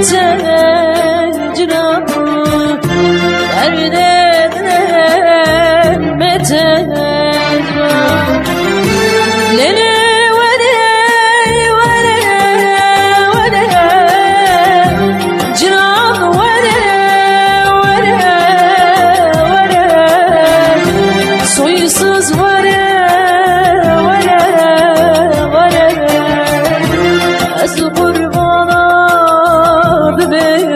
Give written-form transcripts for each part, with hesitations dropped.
cenabı derdeden beter lele vere vere vere cenabı vere vere vere soysuz vere vere vere az kurbana bebeğim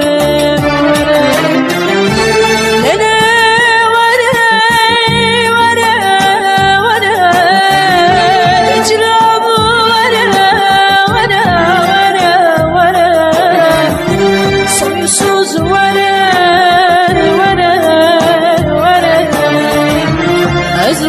vere lele vere vere vere cenabı vere vere vere vere soysuz vere vere vere az